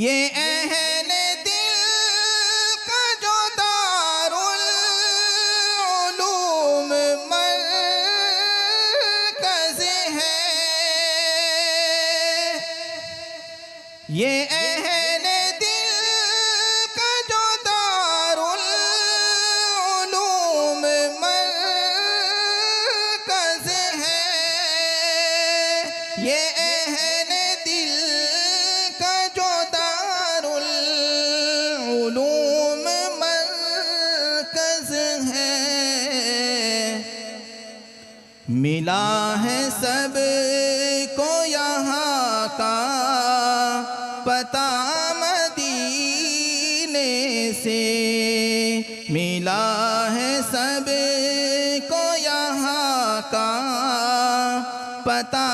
ये अहले दिल का जो दारुल उलूम मरकज़ है, ये अहले दिल का जो दारुल उलूम मरकज़ है, ये अहले दिल का जो दारुल उलूम मरकज़ है। मिला है सब को यहाँ का पता मदीने से, मिला है सब को यहाँ का पता